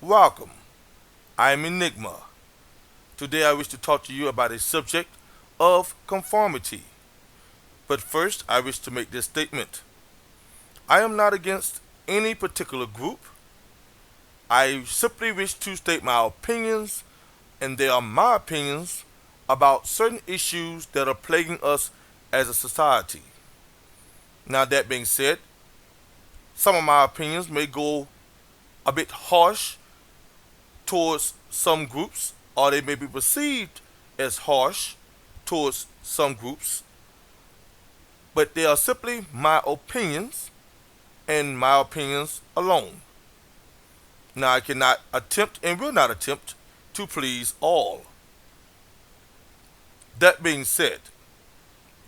Welcome. I am Enigma. Today I wish to talk to you about a subject of conformity. But first, I wish to make this statement. I am not against any particular group. I simply wish to state my opinions, and they are my opinions about certain issues that are plaguing us as a society. Now, that being said, some of my opinions may go a bit harsh towards some groups, or they may be perceived as harsh towards some groups, but they are simply my opinions and my opinions alone. Now, I cannot attempt and will not attempt to please all. That being said,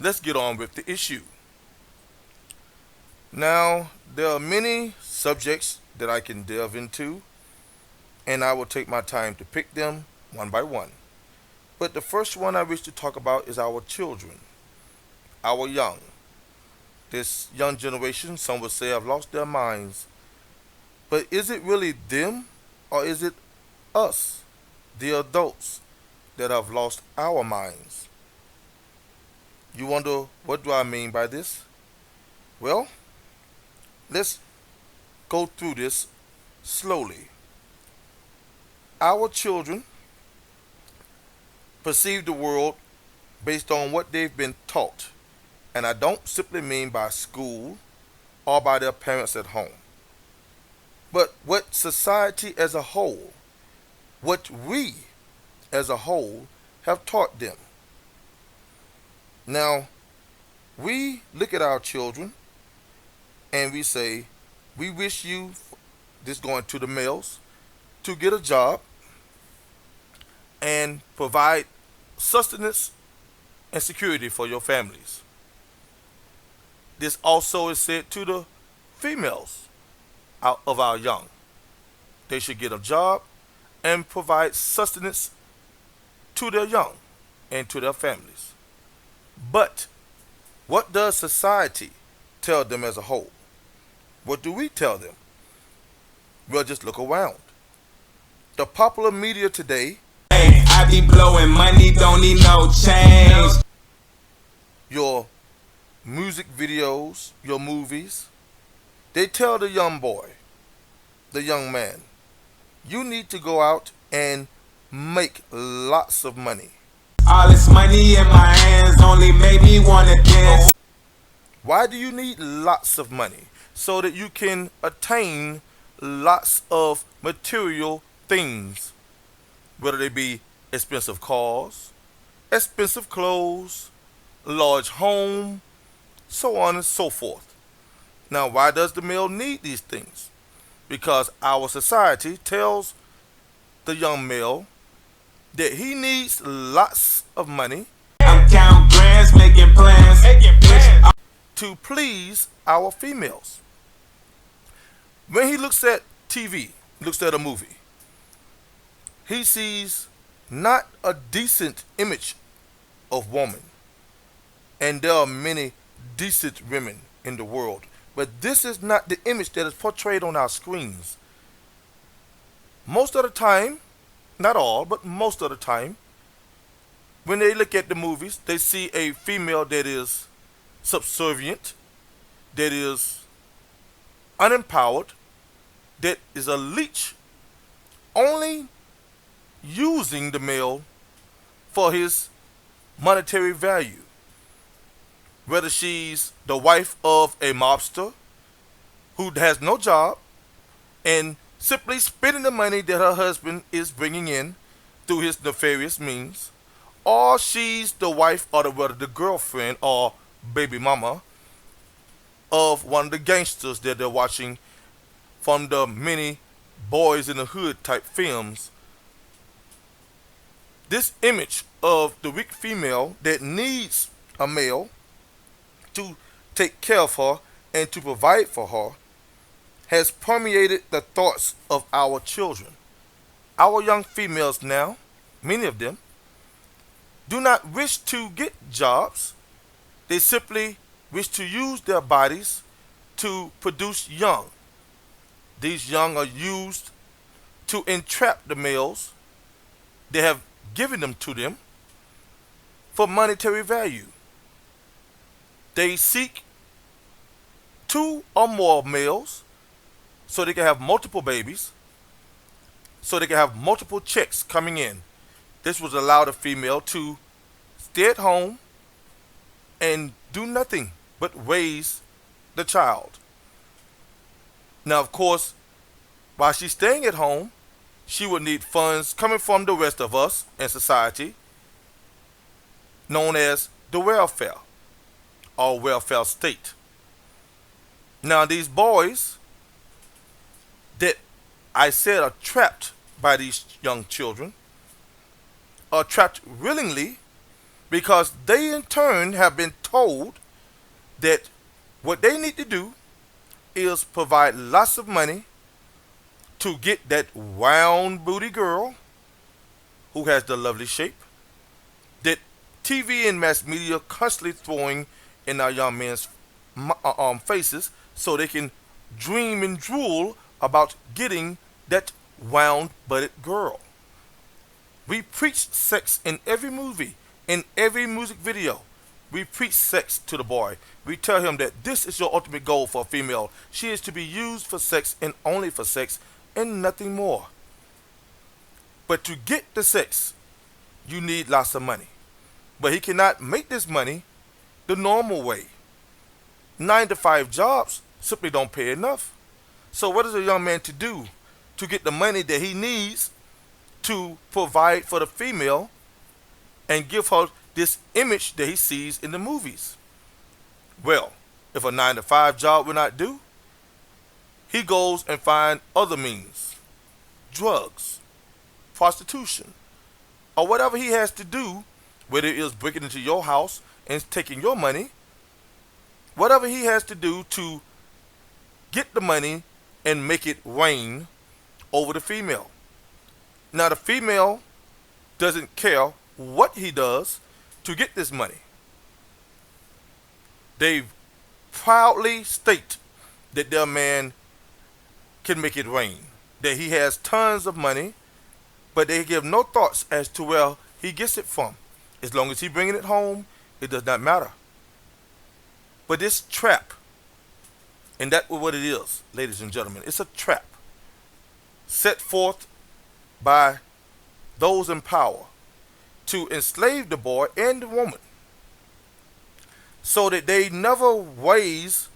let's get on with the issue. Now, there are many subjects that I can delve into, and I will take my time to pick them one by one. But the first one I wish to talk about is our children, our young. This young generation, some would say, have lost their minds. But is it really them, or is it us, the adults, that have lost our minds? You wonder, what do I mean by this? Well, let's go through this slowly. Our children perceive the world based on what they've been taught. And I don't simply mean by school or by their parents at home, but what society as a whole, what we as a whole have taught them. Now, we look at our children and we say, we wish you, this going to the males, to get a job and provide sustenance and security for your families. This also is said to the females of our young. They should get a job and provide sustenance to their young and to their families. But what does society tell them as a whole? What do we tell them? Well, just look around. The popular media today, hey, I be blowing money, don't need no change. Your music videos, your movies, they tell the young boy, the young man, you need to go out and make lots of money. All this money in my hands only made me wanna dance. Why do you need lots of money? So that you can attain lots of material things, whether they be expensive cars, expensive clothes, large home, so on and so forth. Now, why does the male need these things? Because our society tells the young male that he needs lots of money I'm counting grands, making plans. to please our females. When he looks at TV, looks at a movie, he sees not a decent image of woman. And there are many decent women in the world. But this is not the image that is portrayed on our screens. Most of the time, not all, but most of the time, when they look at the movies, they see a female that is subservient, that is unempowered, that is a leech, only using the male for his monetary value. Whether she's the wife of a mobster who has no job and simply spending the money that her husband is bringing in through his nefarious means, or she's the wife or the girlfriend or baby mama of one of the gangsters that they're watching from the many boys in the hood type films. This image of the weak female that needs a male to take care of her and to provide for her has permeated the thoughts of our children. Our young females now, many of them, do not wish to get jobs. They simply wish to use their bodies to produce young. These young are used to entrap the males. They have given them to them for monetary value. They seek two or more males so they can have multiple babies, so they can have multiple checks coming in. This would allow the female to stay at home and do nothing but raise the child. Now, of course, while she's staying at home, she would need funds coming from the rest of us in society, known as the welfare or welfare state. Now, these boys that I said are trapped by these young children are trapped willingly because they in turn have been told that what they need to do is provide lots of money to get that round booty girl who has the lovely shape that TV and mass media constantly throwing in our young men's faces so they can dream and drool about getting that round butted girl. We preach sex in every movie, in every music video. We preach sex to the boy. We tell him that this is your ultimate goal for a female. She is to be used for sex and only for sex and nothing more. But to get the sex, you need lots of money. But he cannot make this money the normal way. 9-to-5 jobs simply don't pay enough. So what is a young man to do to get the money that he needs to provide for the female and give her this image that he sees in the movies? Well, if a 9-to-5 job will not do, he goes and finds other means, drugs, prostitution, or whatever he has to do, whether it is breaking into your house and taking your money, whatever he has to do to get the money and make it rain over the female. Now the female doesn't care what he does to get this money. They proudly state that their man can make it rain, that he has tons of money, but they give no thoughts as to where he gets it from. As long as he's bringing it home, it does not matter. But this trap, and that's what it is, ladies and gentlemen, it's a trap set forth by those in power to enslave the boy and the woman so that they never raise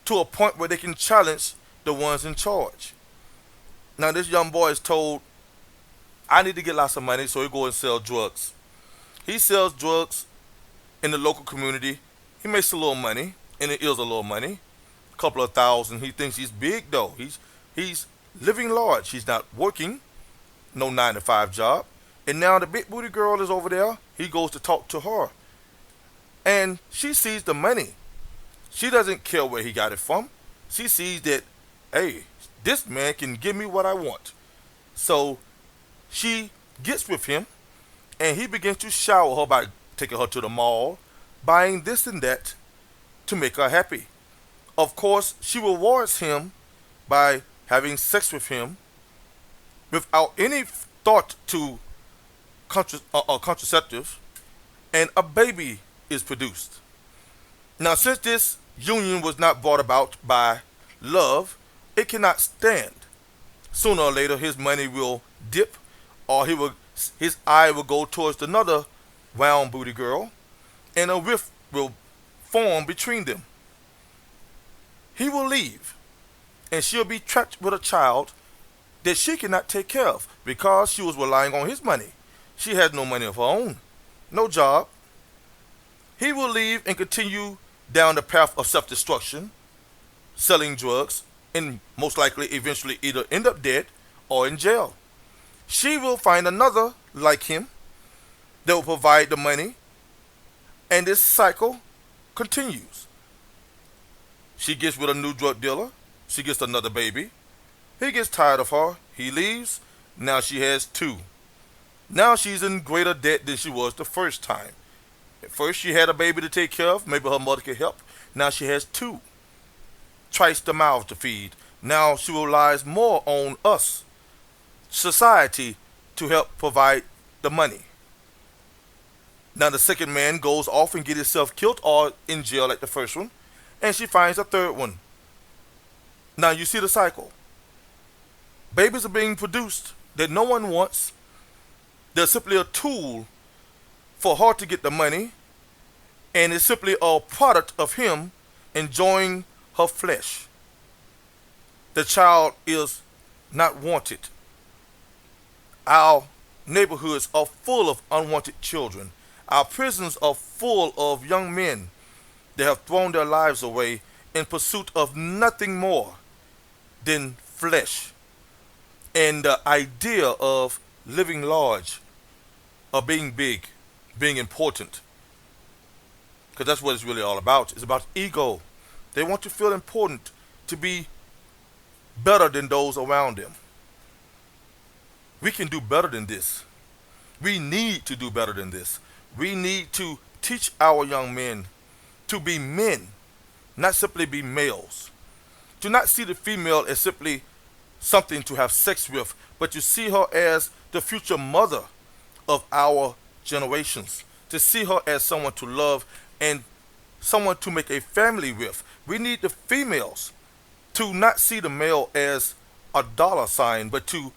to a point where they can challenge the ones in charge. Now this young boy is told, I need to get lots of money, so he goes and sells drugs. He sells drugs in the local community. He makes a little money, and it is a little money, a couple of thousand. He thinks he's big though. He's living large. He's not working, no 9-to-5 job. And now the big booty girl is over there. He goes to talk to her, and she sees the money. She doesn't care where he got it from. She sees that, hey, this man can give me what I want. So she gets with him, and he begins to shower her by taking her to the mall, buying this and that to make her happy. Of course, she rewards him by having sex with him without any thought to contraceptive, and a baby is produced. Now, since this union was not brought about by love, it cannot stand. Sooner or later, his money will dip, or his eye will go towards another round booty girl, and a rift will form between them. He will leave, and she'll be trapped with a child that she cannot take care of because she was relying on his money. She has no money of her own, no job. He will leave and continue down the path of self-destruction, selling drugs, and most likely eventually either end up dead or in jail. She will find another like him that will provide the money, and this cycle continues. She gets with a new drug dealer. She gets another baby. He gets tired of her. He leaves. Now she has two. Now she's in greater debt than she was the first time. At first she had a baby to take care of. Maybe her mother could help. Now she has two. Twice the mouth to feed. Now she relies more on us, society, to help provide the money. Now the second man goes off and get himself killed or in jail like the first one, and she finds a third one. Now you see the cycle. Babies are being produced that no one wants. They're simply a tool for her to get the money, and it's simply a product of him enjoying her flesh. The child is not wanted. Our neighborhoods are full of unwanted children. Our prisons are full of young men that have thrown their lives away in pursuit of nothing more than flesh and the idea of living large, of being big, being important. Because that's what it's really all about. It's about ego. They want to feel important, to be better than those around them. We can do better than this. We need to do better than this. We need to teach our young men to be men, not simply be males. To not see the female as simply something to have sex with, but to see her as the future mother of our generations. To see her as someone to love and someone to make a family with. We need the females to not see the male as a dollar sign, but to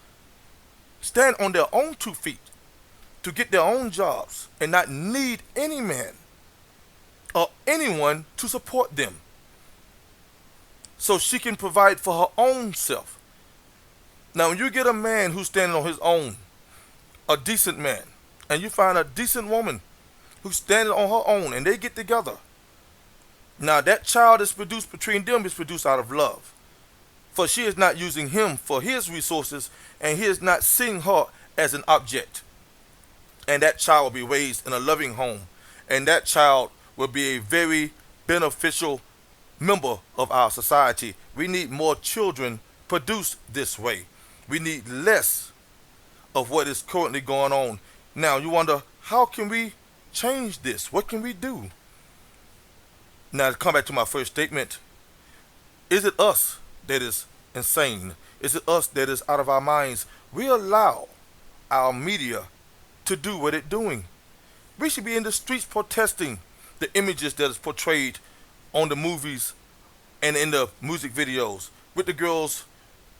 stand on their own 2 feet, to get their own jobs and not need any man or anyone to support them, so she can provide for her own self. Now, when you get a man who's standing on his own, a decent man, and you find a decent woman who's standing on her own, and they get together, now that child is produced between them is produced out of love. For she is not using him for his resources, and he is not seeing her as an object. And that child will be raised in a loving home, and that child will be a very beneficial member of our society. We need more children produced this way. We need less of what is currently going on. Now you wonder, how can we change this? What can we do? Now to come back to my first statement, is it us that is insane? Is it us that is out of our minds? We allow our media to do what it's doing. We should be in the streets protesting the images that is portrayed on the movies and in the music videos, with the girls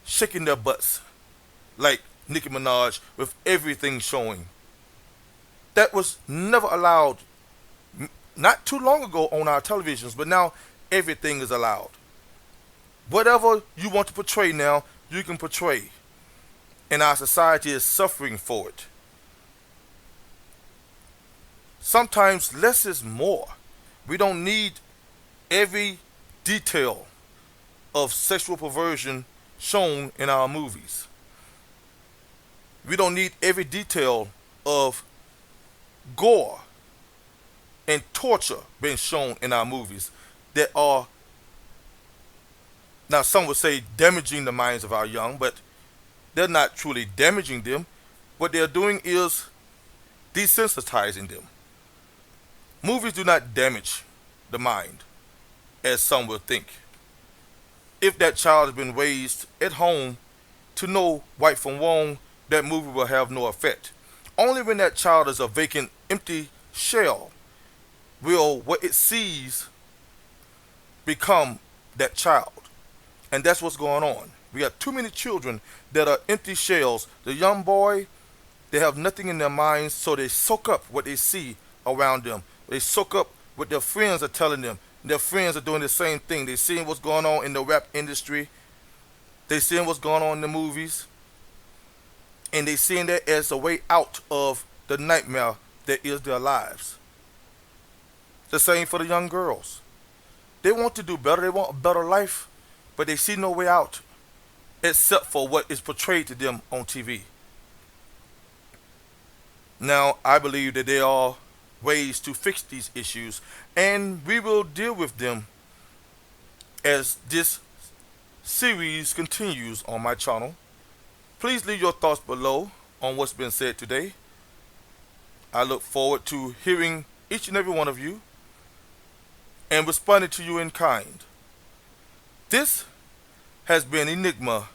shaking their butts like Nicki Minaj, with everything showing. That was never allowed not too long ago on our televisions, but now everything is allowed. Whatever you want to portray now, you can portray. And our society is suffering for it. Sometimes less is more. We don't need every detail of sexual perversion shown in our movies. We don't need every detail of gore and torture being shown in our movies that are, now some would say, damaging the minds of our young, but they're not truly damaging them. What they're doing is desensitizing them. Movies do not damage the mind, as some will think. If that child has been raised at home to know right from wrong, that movie will have no effect. Only when that child is a vacant, empty shell will what it sees become that child. And that's what's going on. We have too many children that are empty shells. The young boy, they have nothing in their minds, so they soak up what they see around them. They soak up what their friends are telling them. Their friends are doing the same thing. They're seeing what's going on in the rap industry. They're seeing what's going on in the movies. And they're seeing that as a way out of the nightmare that is their lives. The same for the young girls. They want to do better. They want a better life. But they see no way out except for what is portrayed to them on TV. Now, I believe that there are ways to fix these issues, and we will deal with them as this series continues on my channel. Please leave your thoughts below on what's been said today. I look forward to hearing each and every one of you and responding to you in kind. This has been Enigma